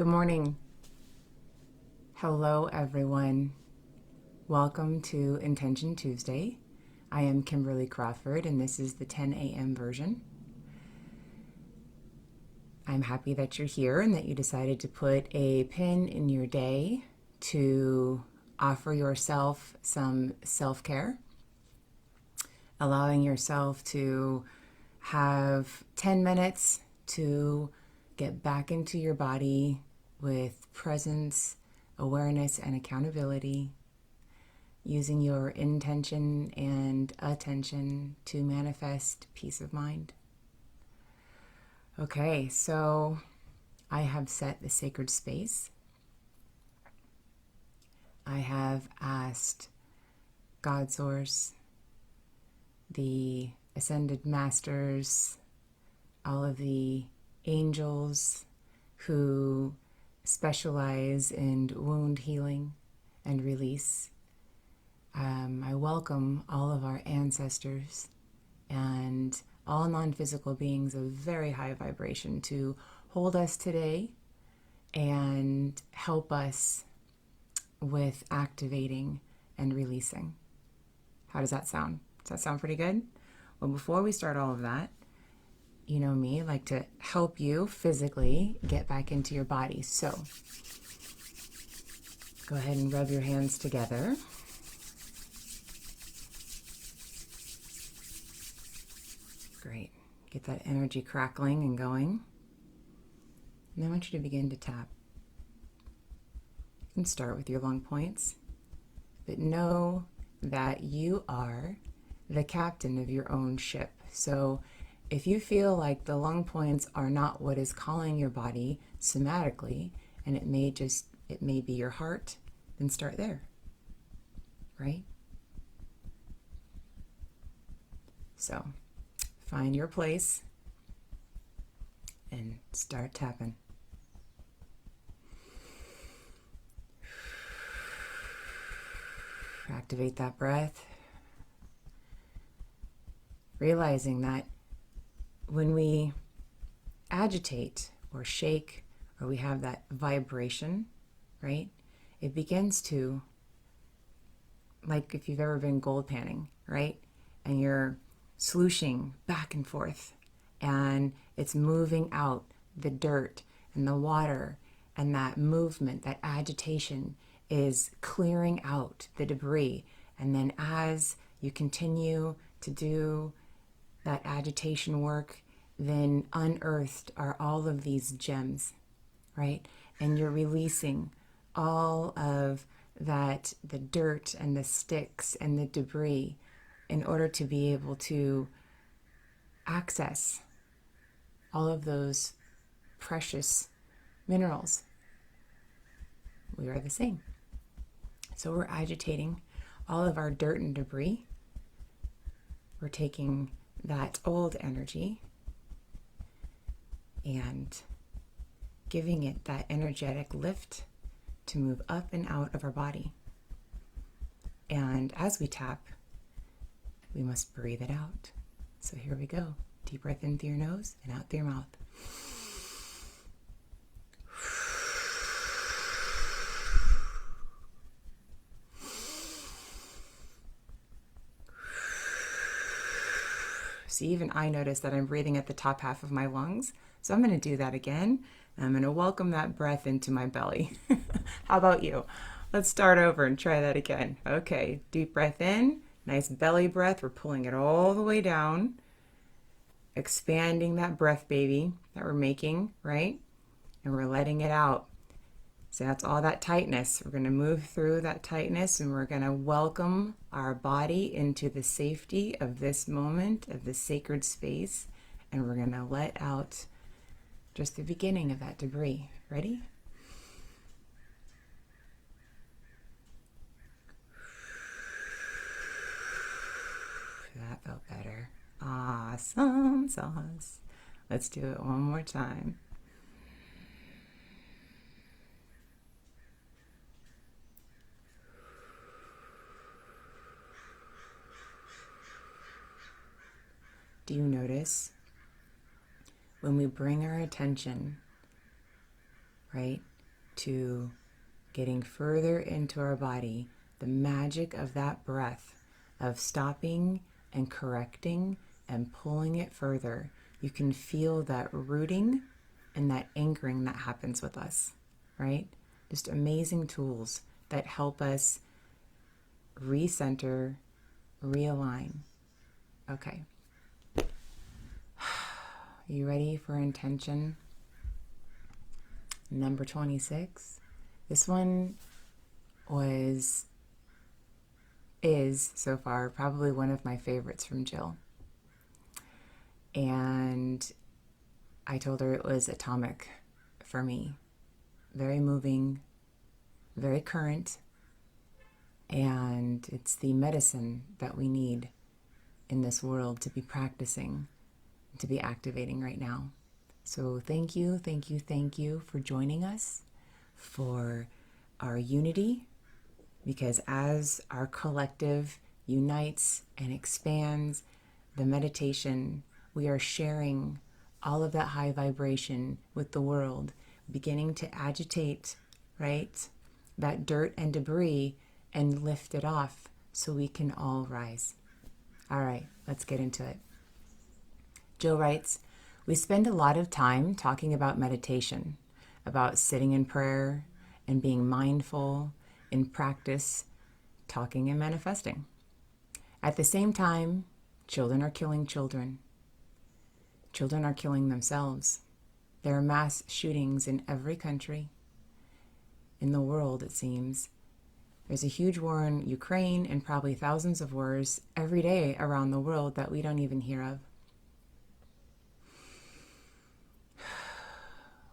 Good morning. Hello, everyone. Welcome to Intention Tuesday. I am Kimberly Crawford, and this is the 10 a.m. version. I'm happy that you're here and that you decided to put a pin in your day to offer yourself some self-care, allowing yourself to have 10 minutes to get back into your body with presence, awareness, and accountability, using your intention and attention to manifest peace of mind. Okay, so I have set the sacred space. I have asked God Source, the Ascended Masters, all of the angels who specialize in wound healing and release. I welcome all of our ancestors and all non-physical beings of very high vibration to hold us today and help us with activating and releasing. How does that sound? Does that sound pretty good? Well, before we start all of that, you know me, I like to help you physically get back into your body. So go ahead and rub your hands together. Great. Get that energy crackling and going. And I want you to begin to tap. You can start with your lung points, but know that you are the captain of your own ship. So if you feel like the lung points are not what is calling your body somatically, and it may be your heart, then start there, right? So find your place and start tapping. Activate that breath, realizing that when we agitate or shake or we have that vibration, right, it begins to, like if you've ever been gold panning, right, and you're slooshing back and forth and it's moving out the dirt and the water, and that movement, that agitation is clearing out the debris. And then as you continue to do that agitation work, then unearthed are all of these gems, right? And you're releasing all of that, the dirt and the sticks and the debris, in order to be able to access all of those precious minerals. We are the same. So we're agitating all of our dirt and debris. We're taking that old energy and giving it that energetic lift to move up and out of our body. And as we tap, we must breathe it out. So here we go. Deep breath in through your nose and out through your mouth. See, even I notice that I'm breathing at the top half of my lungs. So I'm going to do that again. I'm going to welcome that breath into my belly. How about you? Let's start over and try that again. Okay, deep breath in, nice belly breath. We're pulling it all the way down, expanding that breath baby that we're making, right? And we're letting it out. So that's all that tightness. We're going to move through that tightness, and we're going to welcome our body into the safety of this moment, of this sacred space. And we're going to let out just the beginning of that debris. Ready? That felt better. Awesome sauce. Let's do it one more time. Do you notice when we bring our attention, right, to getting further into our body, the magic of that breath, of stopping and correcting and pulling it further, you can feel that rooting and that anchoring that happens with us, right? Just amazing tools that help us recenter, realign. Okay. You ready for intention? Number 26. This one is so far probably one of my favorites from Jill. And I told her it was atomic for me. Very moving, very current, and it's the medicine that we need in this world to be practicing, to be activating right now. So thank you for joining us for our unity, because as our collective unites and expands the meditation, we are sharing all of that high vibration with the world, beginning to agitate, right, that dirt and debris and lift it off so we can all rise. All right, let's get into it. Jill writes, we spend a lot of time talking about meditation, about sitting in prayer and being mindful in practice, talking and manifesting. At the same time, children are killing children. Children are killing themselves. There are mass shootings in every country in the world, it seems. There's a huge war in Ukraine and probably thousands of wars every day around the world that we don't even hear of.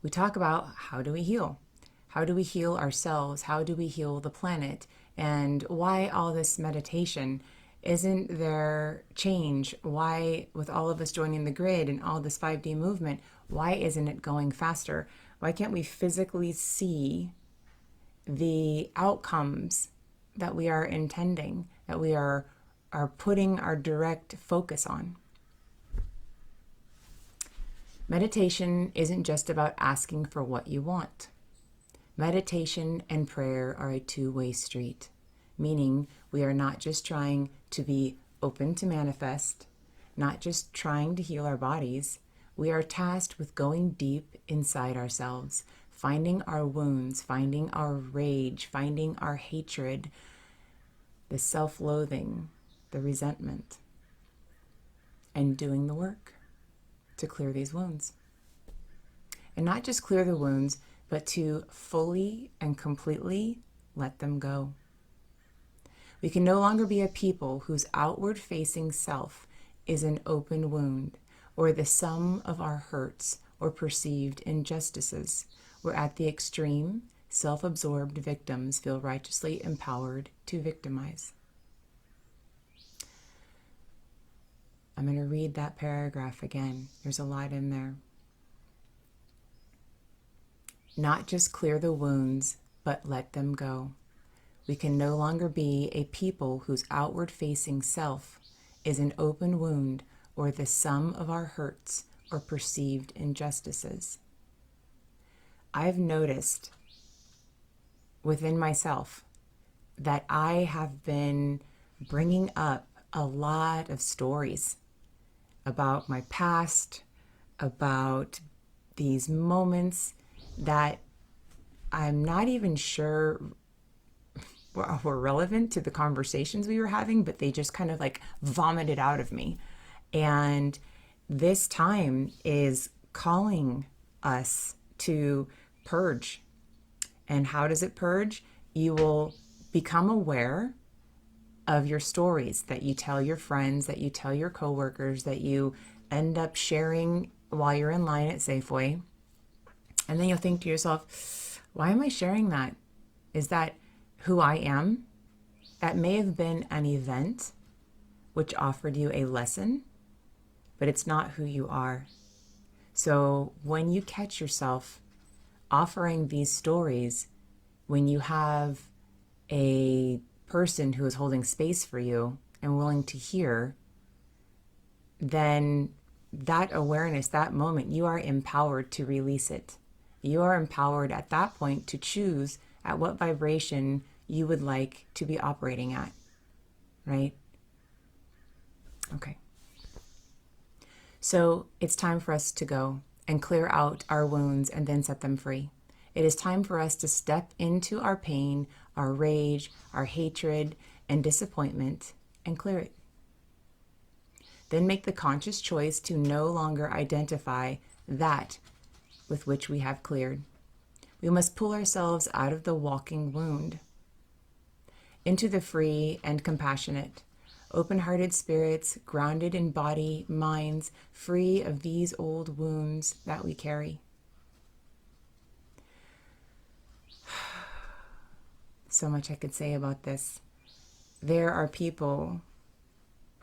We talk about, how do we heal? How do we heal ourselves? How do we heal the planet? And why all this meditation? Isn't there change? Why, with all of us joining the grid and all this 5D movement, why isn't it going faster? Why can't we physically see the outcomes that we are intending, that we are putting our direct focus on? Meditation isn't just about asking for what you want. Meditation and prayer are a two-way street, meaning we are not just trying to be open to manifest, not just trying to heal our bodies. We are tasked with going deep inside ourselves, finding our wounds, finding our rage, finding our hatred, the self-loathing, the resentment, and doing the work to clear these wounds. And not just clear the wounds, but to fully and completely let them go. We can no longer be a people whose outward-facing self is an open wound, or the sum of our hurts or perceived injustices, where at the extreme, self-absorbed victims feel righteously empowered to victimize. I'm going to read that paragraph again. There's a lot in there. Not just clear the wounds, but let them go. We can no longer be a people whose outward-facing self is an open wound or the sum of our hurts or perceived injustices. I've noticed within myself that I have been bringing up a lot of stories about my past, about these moments that I'm not even sure were relevant to the conversations we were having, but they just kind of like vomited out of me. And this time is calling us to purge. And how does it purge? You will become aware of your stories that you tell your friends, that you tell your coworkers, that you end up sharing while you're in line at Safeway. And then you'll think to yourself, why am I sharing that? Is that who I am? That may have been an event which offered you a lesson, but it's not who you are. So when you catch yourself offering these stories, when you have a person who is holding space for you and willing to hear, then that awareness, that moment, you are empowered to release it. You are empowered at that point to choose at what vibration you would like to be operating at, right? Okay. So it's time for us to go and clear out our wounds and then set them free. It is time for us to step into our pain, our rage, our hatred, and disappointment and clear it. Then make the conscious choice to no longer identify that with which we have cleared. We must pull ourselves out of the walking wound into the free and compassionate, open-hearted spirits, grounded in body, minds, free of these old wounds that we carry. So much I could say about this. There are people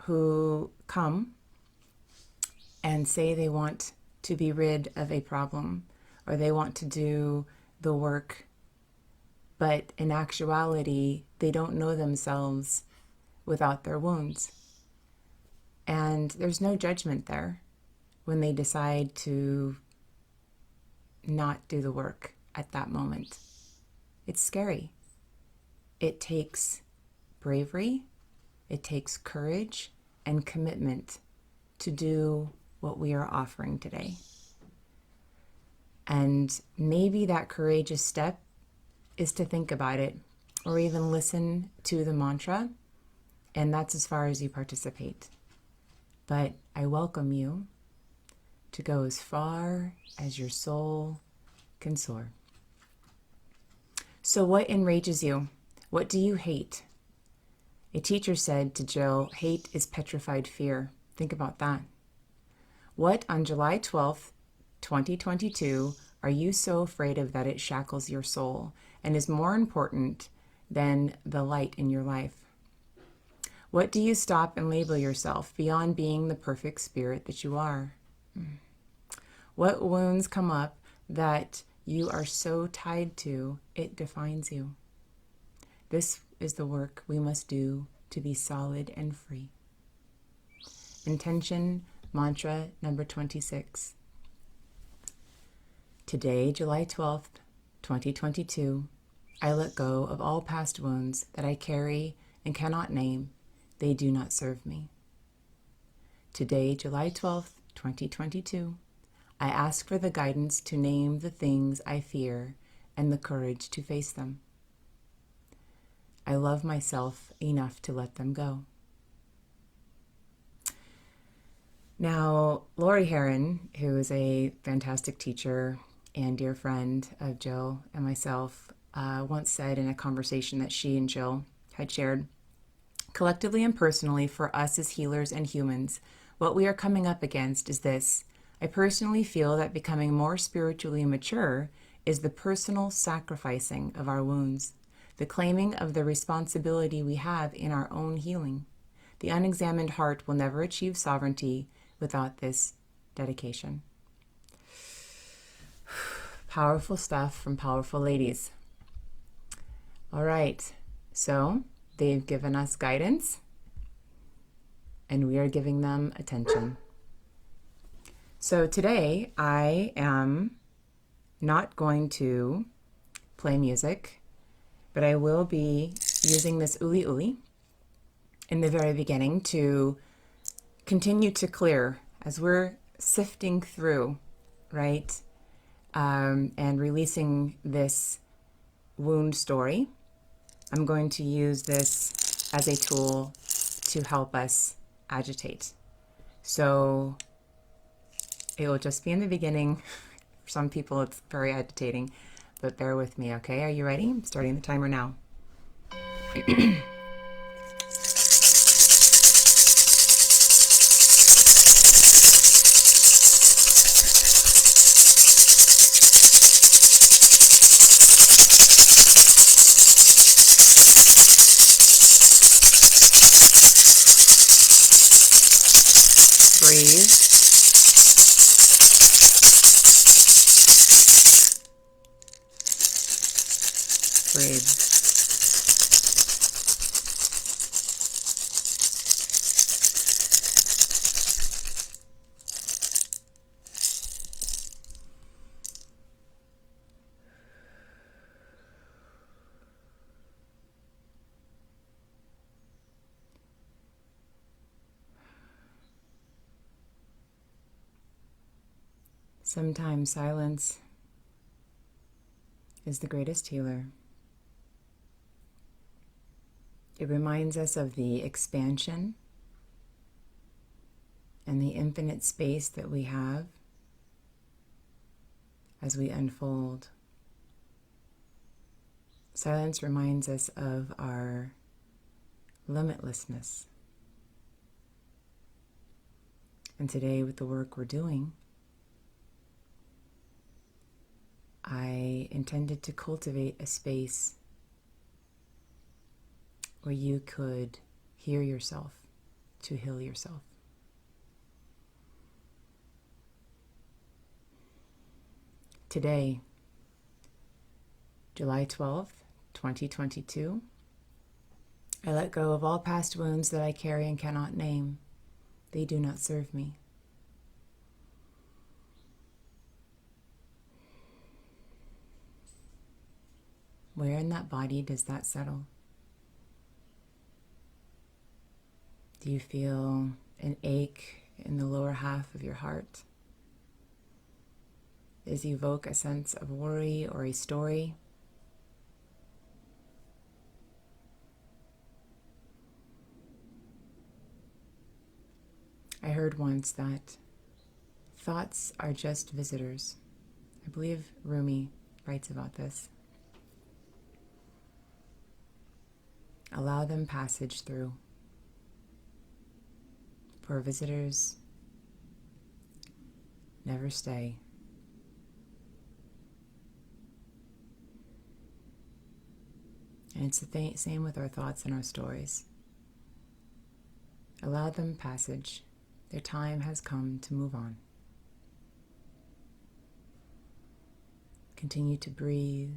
who come and say they want to be rid of a problem or they want to do the work, but in actuality, they don't know themselves without their wounds. And there's no judgment there when they decide to not do the work at that moment. It's scary. It takes bravery, it takes courage and commitment to do what we are offering today. And maybe that courageous step is to think about it or even listen to the mantra, and that's as far as you participate. But I welcome you to go as far as your soul can soar. So what enrages you? What do you hate? A teacher said to Jill, hate is petrified fear. Think about that. What on July 12th, 2022, are you so afraid of that it shackles your soul and is more important than the light in your life? What do you stop and label yourself beyond being the perfect spirit that you are? What wounds come up that you are so tied to, it defines you? This is the work we must do to be solid and free. Intention, mantra number 26. Today, July 12th, 2022, I let go of all past wounds that I carry and cannot name. They do not serve me. Today, July 12th, 2022, I ask for the guidance to name the things I fear and the courage to face them. I love myself enough to let them go. Now, Lori Heron, who is a fantastic teacher and dear friend of Jill and myself, once said in a conversation that she and Jill had shared, collectively and personally, for us as healers and humans, what we are coming up against is this. I personally feel that becoming more spiritually mature is the personal sacrificing of our wounds, the claiming of the responsibility we have in our own healing. The unexamined heart will never achieve sovereignty without this dedication. Powerful stuff from powerful ladies. All right, so they've given us guidance, and we are giving them attention. So today, I am not going to play music, but I will be using this uli uli in the very beginning to continue to clear as we're sifting through, right? And releasing this wound story. I'm going to use this as a tool to help us agitate. So it will just be in the beginning. For some people, it's very agitating, but bear with me, okay? Are you ready? I'm starting the timer now. Breathe. Breathe. Sometimes silence is the greatest healer. It reminds us of the expansion and the infinite space that we have as we unfold. Silence reminds us of our limitlessness. And today, with the work we're doing, I intended to cultivate a space where you could hear yourself, to heal yourself. Today, July 12th, 2022, I let go of all past wounds that I carry and cannot name. They do not serve me. Where in that body does that settle? Do you feel an ache in the lower half of your heart? Does it evoke a sense of worry or a story? I heard once that thoughts are just visitors. I believe Rumi writes about this. Allow them passage through. For visitors never stay. And it's the same with our thoughts and our stories. Allow them passage. Their time has come to move on. Continue to breathe.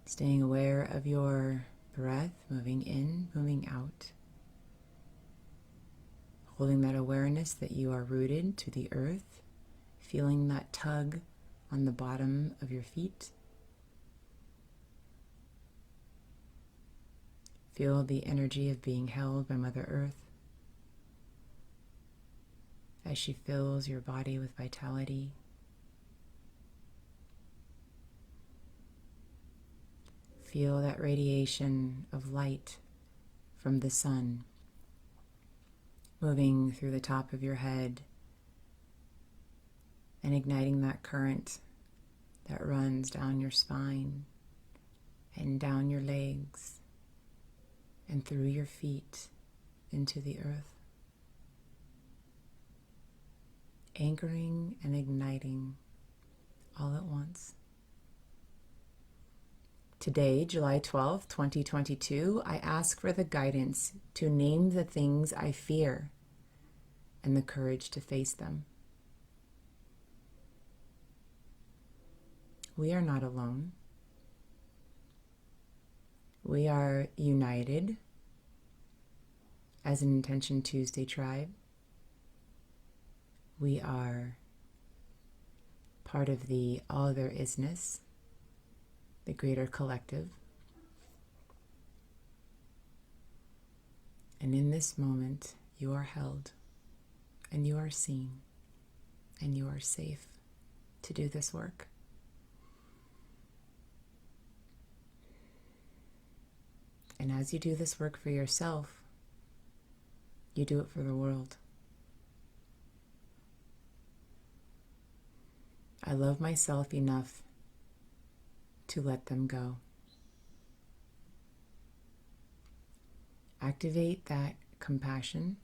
Staying aware of your breath, moving in, moving out. Holding that awareness that you are rooted to the earth, feeling that tug on the bottom of your feet. Feel the energy of being held by Mother Earth as she fills your body with vitality. Feel that radiation of light from the sun moving through the top of your head and igniting that current that runs down your spine and down your legs and through your feet into the earth. Anchoring and igniting all at once. Today, July 12th, 2022, I ask for the guidance to name the things I fear and the courage to face them. We are not alone. We are united as an Intention Tuesday tribe. We are part of the all there isness, the greater collective. And in this moment, you are held, and you are seen, and you are safe to do this work. And as you do this work for yourself, you do it for the world. I love myself enough to let them go. Activate that compassion.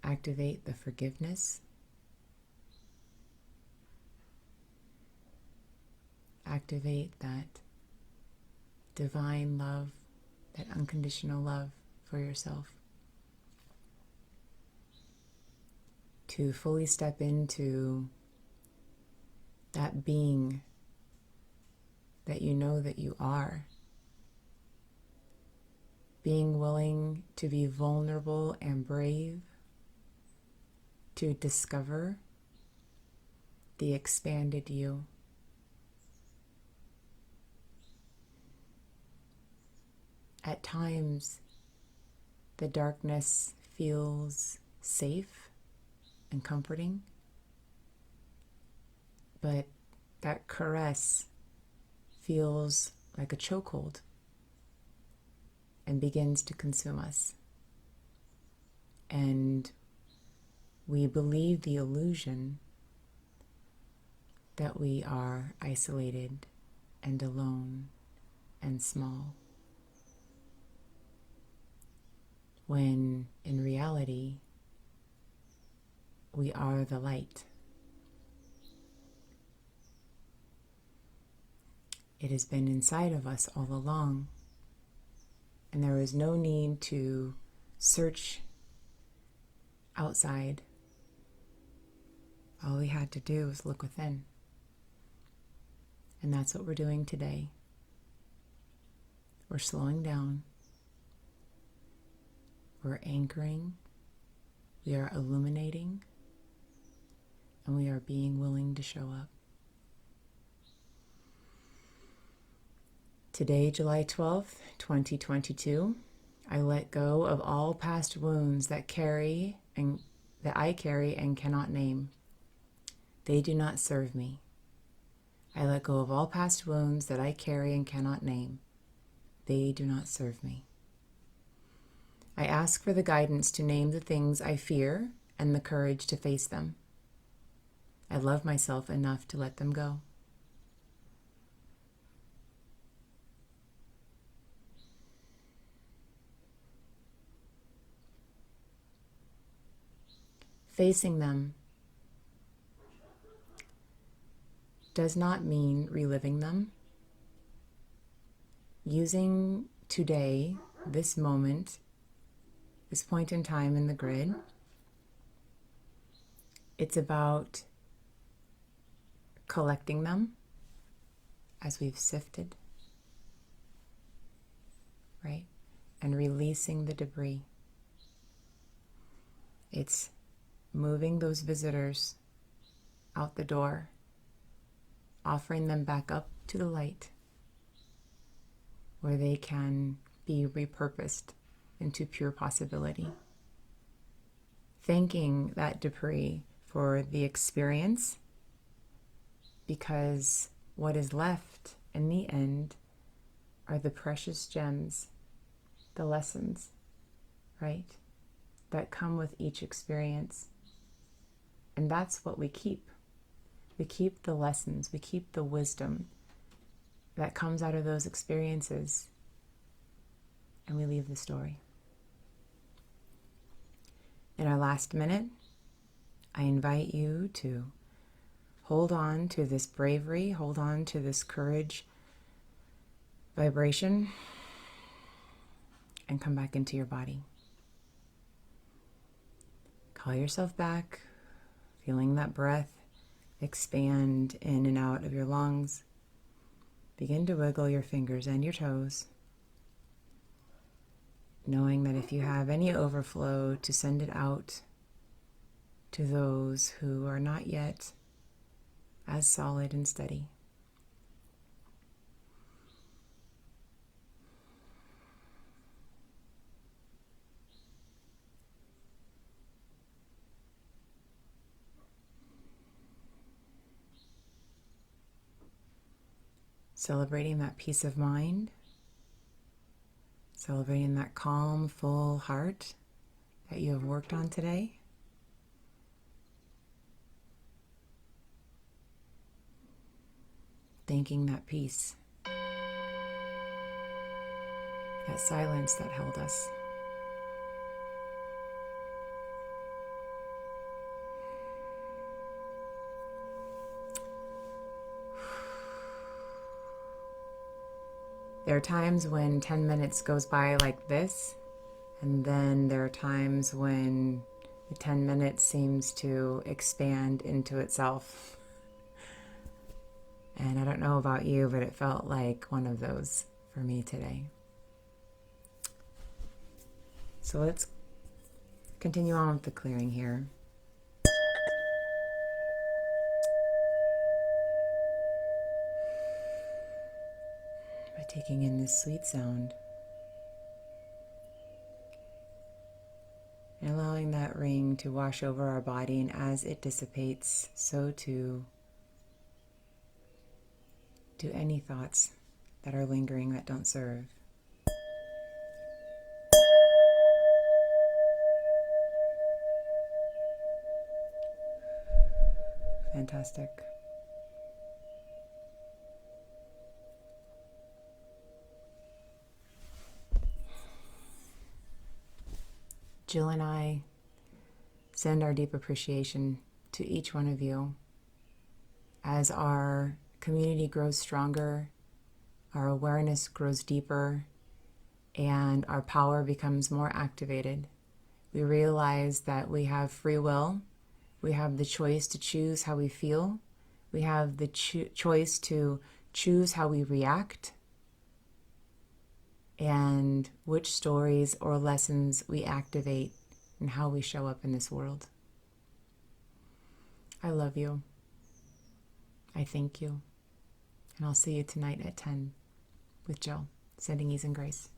Activate the forgiveness. Activate that divine love, that unconditional love for yourself. To fully step into that being that you know that you are. Being willing to be vulnerable and brave, to discover the expanded you. At times, the darkness feels safe and comforting. But that caress feels like a chokehold and begins to consume us. And we believe the illusion that we are isolated and alone and small, when in reality, we are the light. It has been inside of us all along, and there is no need to search outside. All we had to do was look within. And that's what we're doing today. We're slowing down. We're anchoring. We are illuminating. And we are being willing to show up. Today, July 12th, 2022, I let go of all past wounds that I carry and cannot name. They do not serve me. I let go of all past wounds that I carry and cannot name. They do not serve me. I ask for the guidance to name the things I fear and the courage to face them. I love myself enough to let them go. Facing them does not mean reliving them. Using today, this moment, this point in time in the grid, it's about collecting them as we've sifted, right? And releasing the debris. It's moving those visitors out the door, offering them back up to the light where they can be repurposed into pure possibility. Thanking that debris for the experience, because what is left in the end are the precious gems, the lessons, right, that come with each experience. And that's what we keep. We keep the lessons, we keep the wisdom that comes out of those experiences, and we leave the story. In our last minute, I invite you to hold on to this bravery, hold on to this courage vibration, and come back into your body. Call yourself back, feeling that breath expand in and out of your lungs. Begin to wiggle your fingers and your toes, knowing that if you have any overflow, to send it out to those who are not yet as solid and steady. Celebrating that peace of mind, celebrating that calm, full heart that you have worked on today. Thanking that peace, that silence that held us. There are times when 10 minutes goes by like this, and then there are times when the 10 minutes seems to expand into itself. And I don't know about you, but it felt like one of those for me today. So let's continue on with the clearing here. By taking in this sweet sound and allowing that that ring to wash over our body, and as it dissipates, so too do any thoughts that are lingering that don't serve. Fantastic. Jill and I send our deep appreciation to each one of you. As our community grows stronger, our awareness grows deeper, and our power becomes more activated, we realize that we have free will. We have the choice to choose how we feel. We have the choice to choose how we react and which stories or lessons we activate and how we show up in this world. I love you. I thank you. And I'll see you tonight at 10 with Jill, sending ease and grace.